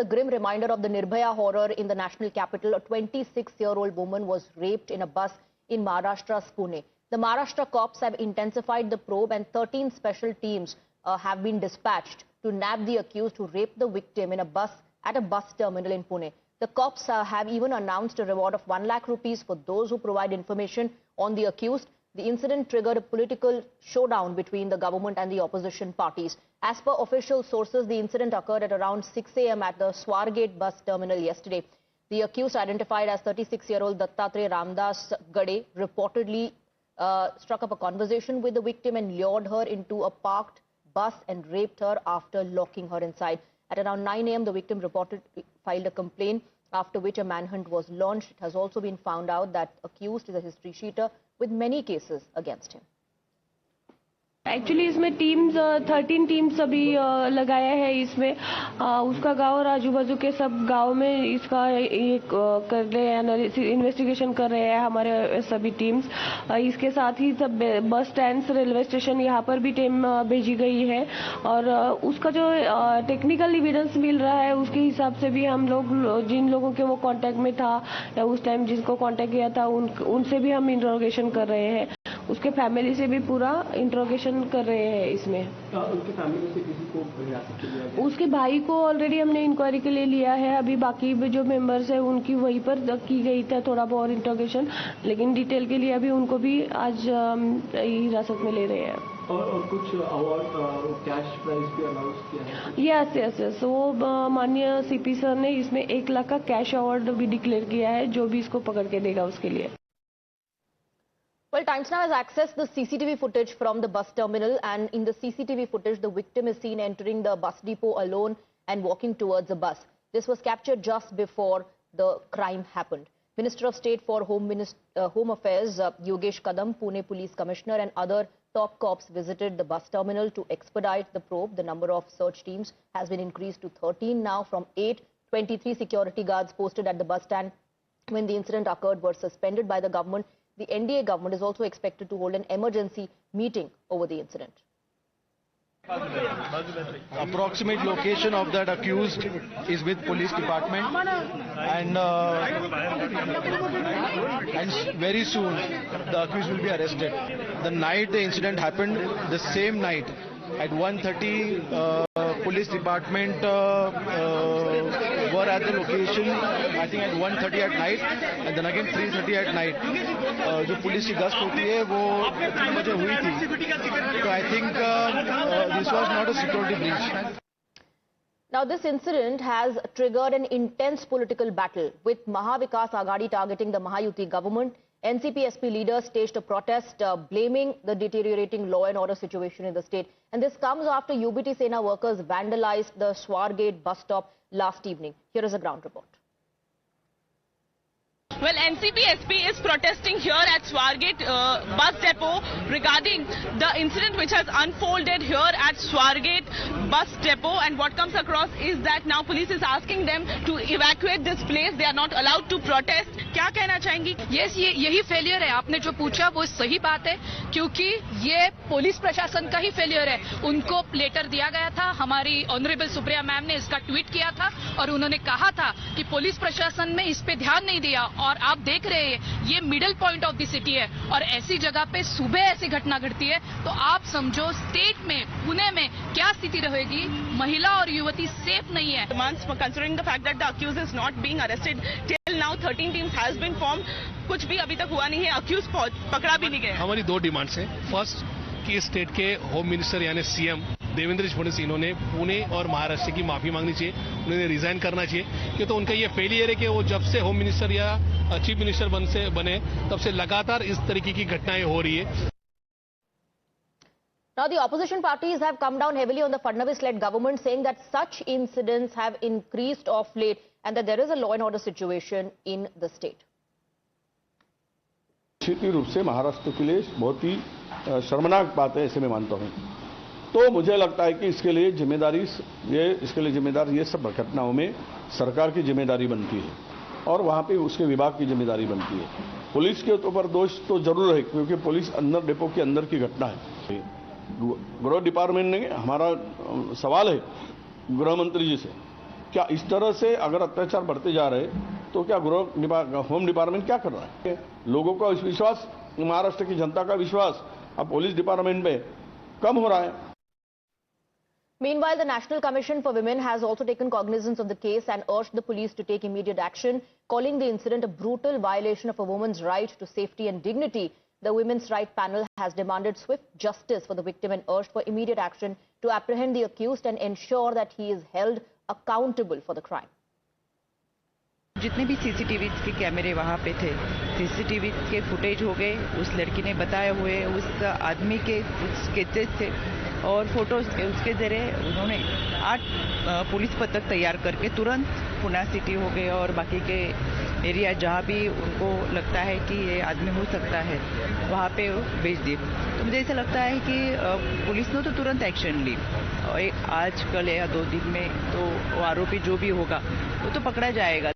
A grim reminder of the Nirbhaya horror in the national capital. A 26-year-old woman was raped in a bus in Maharashtra's Pune. The Maharashtra cops have intensified the probe and 13 special teams have been dispatched to nab the accused who raped the victim in a bus at a bus terminal in Pune. The cops have even announced a reward of 1 lakh rupees for those who provide information on the accused. The incident triggered a political showdown between the government and the opposition parties. As per official sources, the incident occurred at around 6 a.m. at the Swargate bus terminal yesterday. The accused, identified as 36-year-old Dattatreya Ramdas Gade, reportedly struck up a conversation with the victim and lured her into a parked bus and raped her after locking her inside. At around 9 a.m., the victim reportedly filed a complaint, after which a manhunt was launched. It has also been found out that accused is a history sheeter with many cases against him. Actually इसमें teams 13 teams अभी लगाया है। इसमें उसका गांव और आजू बाजू के सब गांव में इसका कर रहे हैं, इन्वेस्टिगेशन कर रहे हैं हमारे सभी टीम्स। इसके साथ ही सब बस स्टैंड, रेलवे स्टेशन, यहाँ पर भी टीम भेजी गई है और उसका जो टेक्निकल एविडेंस मिल रहा है उसके हिसाब से भी हम लोग जिन लोगों के वो कांटेक्ट में था या उस टाइम जिसको कांटेक्ट किया था उनसे भी हम इंट्रोगेशन कर रहे हैं। उसके फैमिली से भी पूरा इंट्रोगेशन कर रहे हैं। इसमें उनके फैमिली से किसी को हिरासत में लिया गया? उसके भाई को ऑलरेडी हमने इंक्वायरी के लिए लिया है। अभी बाकी जो मेंबर्स है उनकी वहीं पर की गई था थोड़ा बहुत इंट्रोगेशन, लेकिन डिटेल के लिए अभी उनको भी आज हिरासत में ले रहे हैं। और कुछ अवार्ड कैश प्राइज भी अनाउंस किया है? यस वो माननीय सीपी सर ने इसमें 1 लाख का कैश अवार्ड भी डिक्लेयर किया है, जो भी इसको पकड़ के देगा उसके लिए। Well, Times Now has accessed the CCTV footage from the bus terminal, and in the CCTV footage, the victim is seen entering the bus depot alone and walking towards the bus. This was captured just before the crime happened. Minister of State for Home Affairs, Yogesh Kadam, Pune Police Commissioner and other top cops visited the bus terminal to expedite the probe. The number of search teams has been increased to 13 now from 8. 23 security guards posted at the bus stand when the incident occurred were suspended by the government. The NDA government is also expected to hold an emergency meeting over the incident. Approximate location of that accused is with police department, and very soon the accused will be arrested. The night the incident happened, the same night at 1:30, police department were at the location, I think at 1:30 at night, and then again 3:30 at night. जो police की गश्त होती है वो 3 बजे हुई थी, तो I think this was not a security breach. Now, this incident has triggered an intense political battle, with Maha Vikas Aghadi targeting the Mahayuti government. NCP-SP leaders staged a protest blaming the deteriorating law and order situation in the state. And this comes after UBT Sena workers vandalized the Swargate bus stop last evening. Here is a ground report. Well, NCP-SP is protesting here at Swargate bus depot regarding the incident which has unfolded here at Swargate bus depot, and what comes across is that now police is asking them to evacuate this place. They are not allowed to protest. क्या कहना चाहेंगी? Yes, यही failure है। आपने जो पूछा वो सही बात है, क्योंकि ये पुलिस प्रशासन का ही फेलियर है। उनको लेटर दिया गया था, हमारी ऑनरेबल सुप्रिया मैम ने इसका ट्वीट किया था और उन्होंने कहा था कि पुलिस प्रशासन में इस पे ध्यान नहीं दिया, और आप देख रहे हैं ये middle point of the city है और ऐसी जगह पे सुबह ऐसी घटना घटती है तो आप समझो स्टेट में, पुणे में क्या स्थिति रहेगी। महिला और युवती सेफ नहीं है। Considering the fact that the accused is not being arrested till now, 13 teams has been formed. कुछ भी अभी तक हुआ नहीं है, accused पकड़ा भी नहीं गया। हमारी 2 डिमांड्स हैं। फर्स्ट कि स्टेट के होम मिनिस्टर यानी सीएम देवेंद्र फडणवीस, इन्होंने पुणे और महाराष्ट्र की माफी मांगनी चाहिए, उन्हें रिजाइन करना चाहिए, क्यों तो उनका ये फेलियर है कि वो जब से होम मिनिस्टर या चीफ मिनिस्टर बने तब से लगातार इस तरीके की घटनाएं हो रही है। Now, the opposition parties have come down heavily on the Fadnavis-led government, saying that such incidents have increased of late and that there is a law and order situation in the state. निश्चित रूप से महाराष्ट्र के लिए बहुत ही शर्मनाक बात है, ऐसे मैं मानता हूं। तो मुझे लगता है कि इसके लिए जिम्मेदार ये सब घटनाओं में सरकार की जिम्मेदारी बनती है और वहां पे उसके विभाग की जिम्मेदारी बनती है। पुलिस के ऊपर दोष तो जरूर है, क्योंकि पुलिस अंदर डिपो के अंदर की घटना है। गृह डिपार्टमेंट ने, हमारा सवाल है गृह मंत्री जी से क्या इस तरह से अगर अत्याचार बढ़ते जा रहे तो क्या होम डिपार्टमेंट क्या कर रहा है? लोगों का विश्वास, महाराष्ट्र की जनता का विश्वास अब पुलिस डिपार्टमेंट में कम हो रहा है। Meanwhile, the National Commission for Women has also taken cognizance of the case and urged the police to take immediate action, calling the incident a brutal violation of a woman's right to safety and dignity. The Women's Right Panel has demanded swift justice for the victim and urged for immediate action to apprehend the accused and ensure that he is held accountable for the crime. जितने भी CCTV के कैमरे वहाँ पे थे, CCTV के footage हो गए, उस लड़की ने बताए हुए उस आदमी के कुछ स्केचेस थे और फोटोज थे, उसके जरिए उन्होंने 8 पुलिस पथक तैयार करके तुरंत पुणे सिटी हो गए और बाकी के एरिया जहाँ भी उनको लगता है कि ये आदमी हो सकता है वहाँ पे भेज दिए। तो मुझे ऐसा लगता है कि पुलिस ने तो तुरंत एक्शन ली और आज कल या 2 दिन में तो आरोपी जो भी होगा वो तो पकड़ा जाएगा।